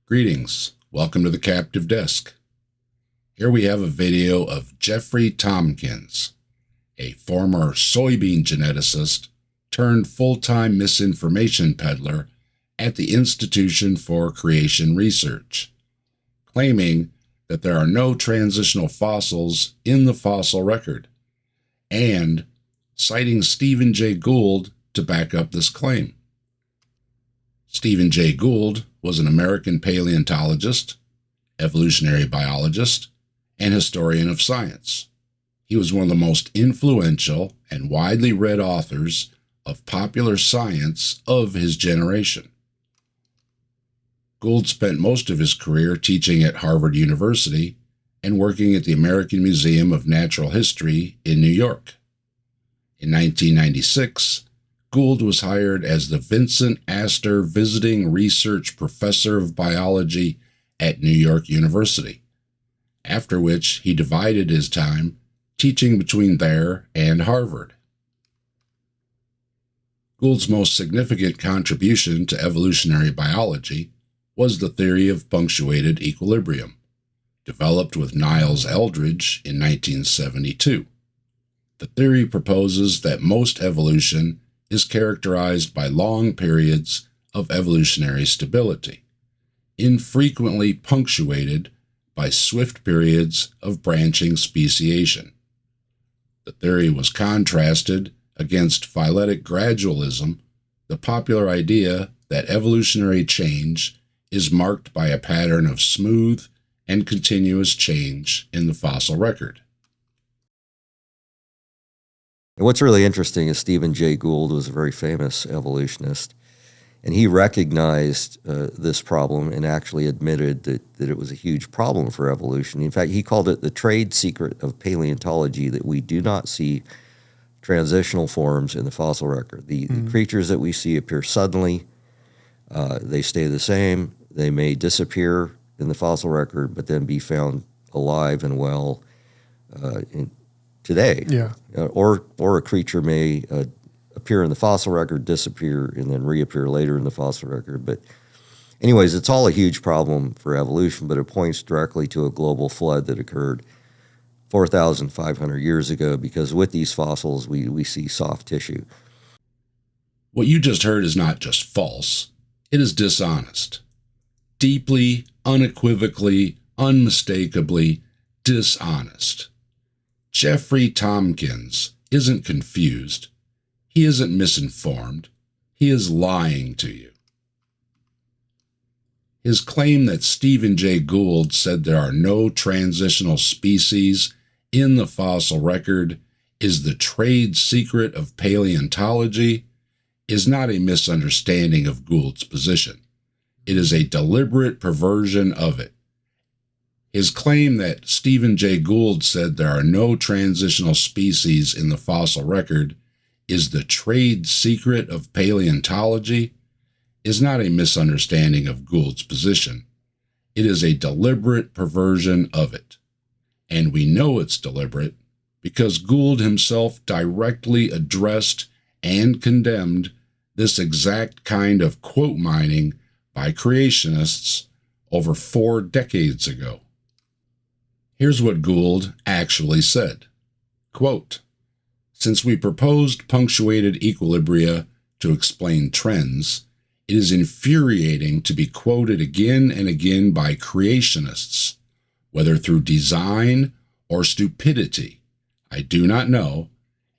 Greetings. Welcome to the Captive Desk. Here we have a video of Jeffrey Tomkins, a former soybean geneticist turned full-time misinformation peddler at the Institution for Creation Research, claiming that there are no transitional fossils in the fossil record, and citing Stephen Jay Gould to back up this claim. Stephen Jay Gould was an American paleontologist, evolutionary biologist, and historian of science. He was one of the most influential and widely read authors of popular science of his generation. Gould spent most of his career teaching at Harvard University and working at the American Museum of Natural History in New York. In 1996, Gould was hired as the Vincent Astor Visiting Research Professor of Biology at New York University, after which he divided his time teaching between there and Harvard. Gould's most significant contribution to evolutionary biology was the theory of punctuated equilibrium, developed with Niles Eldredge in 1972. The theory proposes that most evolution is characterized by long periods of evolutionary stability, infrequently punctuated by swift periods of branching speciation. The theory was contrasted against phyletic gradualism, the popular idea that evolutionary change is marked by a pattern of smooth and continuous change in the fossil record. And what's really interesting is Stephen Jay Gould was a very famous evolutionist, and he recognized this problem and actually admitted that it was a huge problem for evolution. In fact, he called it the trade secret of paleontology, that we do not see transitional forms in the fossil record. The creatures that we see appear suddenly, they stay the same, they may disappear in the fossil record, but then be found alive and well today. Yeah. Or a creature may appear in the fossil record, disappear, and then reappear later in the fossil record. But anyways, it's all a huge problem for evolution, but it points directly to a global flood that occurred 4,500 years ago, because with these fossils, we see soft tissue. What you just heard is not just false, it is dishonest. Deeply, unequivocally, unmistakably dishonest. Jeffrey Tomkins isn't confused. He isn't misinformed. He is lying to you. His claim that Stephen Jay Gould said there are no transitional species in the fossil record is the trade secret of paleontology is not a misunderstanding of Gould's position. It is a deliberate perversion of it. His claim that Stephen Jay Gould said there are no transitional species in the fossil record is the trade secret of paleontology is not a misunderstanding of Gould's position. It is a deliberate perversion of it. And we know it's deliberate because Gould himself directly addressed and condemned this exact kind of quote mining by creationists over 4 decades ago. Here's what Gould actually said. Quote, "Since we proposed punctuated equilibria to explain trends, it is infuriating to be quoted again and again by creationists, whether through design or stupidity, I do not know,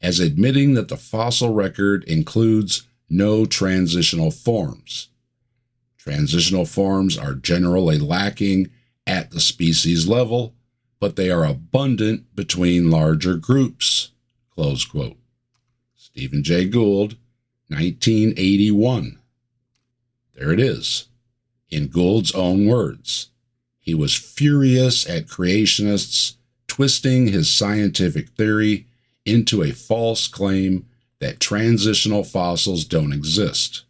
as admitting that the fossil record includes no transitional forms. Transitional forms are generally lacking at the species level, but they are abundant between larger groups." Close quote. Stephen Jay Gould, 1981. There it is. In Gould's own words, he was furious at creationists twisting his scientific theory into a false claim that transitional fossils don't exist.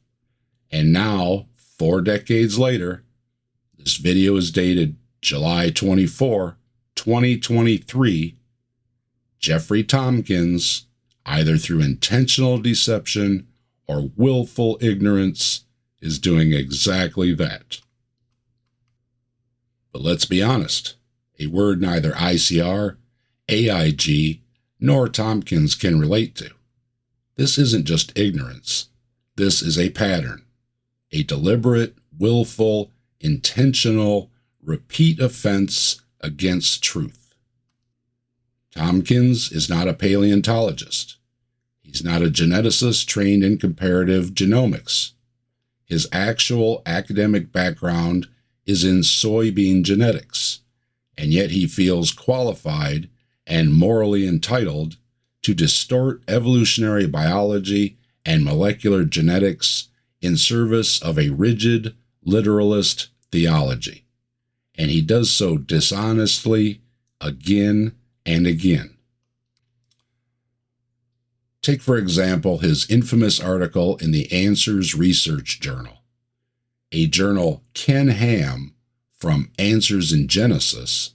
And now, 4 decades later, this video is dated July 24, 2023, Jeffrey Tomkins, either through intentional deception or willful ignorance, is doing exactly that. But let's be honest, a word neither ICR, AIG, nor Tomkins can relate to. This isn't just ignorance. This is a pattern, a deliberate, willful, intentional, repeat offense against truth. Tomkins is not a paleontologist. He's not a geneticist trained in comparative genomics. His actual academic background is in soybean genetics, and yet he feels qualified and morally entitled to distort evolutionary biology and molecular genetics in service of a rigid, literalist theology. And he does so dishonestly again and again. Take, for example, his infamous article in the Answers Research Journal, a journal Ken Ham from Answers in Genesis,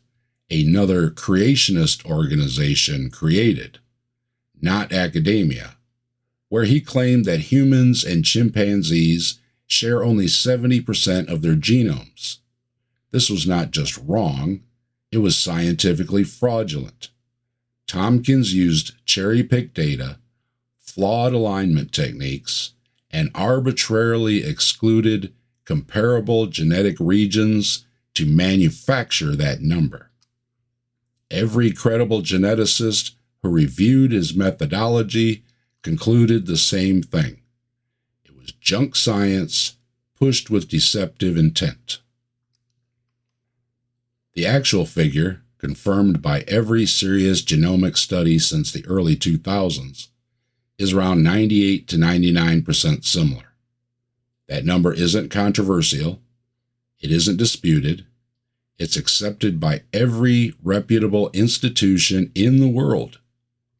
another creationist organization, created, not academia, where he claimed that humans and chimpanzees share only 70% of their genomes. This was not just wrong, it was scientifically fraudulent. Tomkins used cherry-picked data, flawed alignment techniques, and arbitrarily excluded comparable genetic regions to manufacture that number. Every credible geneticist who reviewed his methodology concluded the same thing. It was junk science pushed with deceptive intent. The actual figure, confirmed by every serious genomic study since the early 2000s, is around 98 to 99% similar. That number isn't controversial. It isn't disputed. It's accepted by every reputable institution in the world,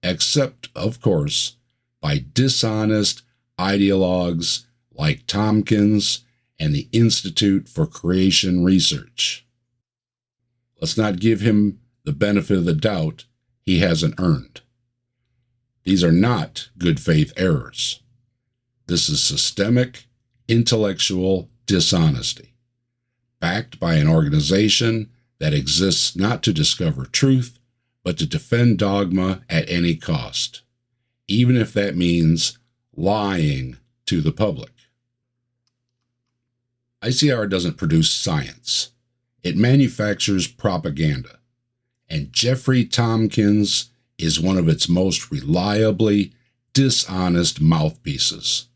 except, of course, by dishonest ideologues like Tomkins and the Institute for Creation Research. Let's not give him the benefit of the doubt he hasn't earned. These are not good faith errors. This is systemic, intellectual dishonesty, backed by an organization that exists not to discover truth, but to defend dogma at any cost, even if that means lying to the public. ICR doesn't produce science. It manufactures propaganda, and Jeffrey Tomkins is one of its most reliably dishonest mouthpieces.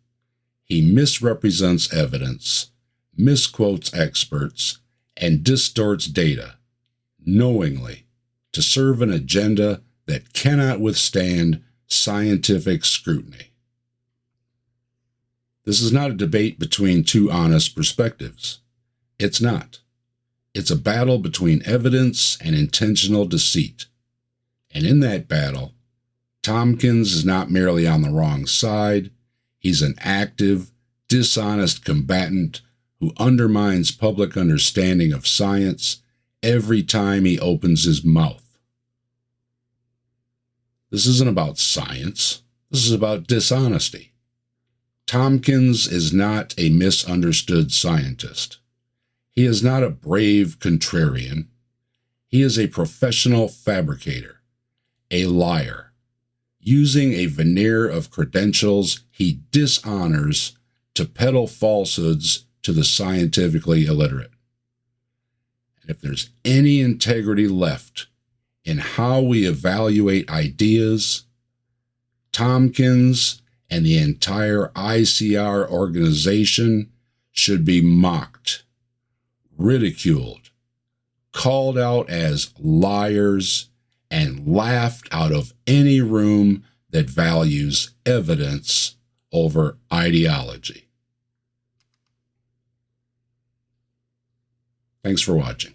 He misrepresents evidence, misquotes experts, and distorts data, knowingly, to serve an agenda that cannot withstand scientific scrutiny. This is not a debate between two honest perspectives. It's not. It's a battle between evidence and intentional deceit. And in that battle, Tomkins is not merely on the wrong side, he's an active, dishonest combatant who undermines public understanding of science every time he opens his mouth. This isn't about science. This is about dishonesty. Tomkins is not a misunderstood scientist. He is not a brave contrarian. He is a professional fabricator, a liar, using a veneer of credentials he dishonors to peddle falsehoods to the scientifically illiterate. And if there's any integrity left in how we evaluate ideas, Tomkins and the entire ICR organization should be mocked, ridiculed, called out as liars, and laughed out of any room that values evidence over ideology. Thanks for watching.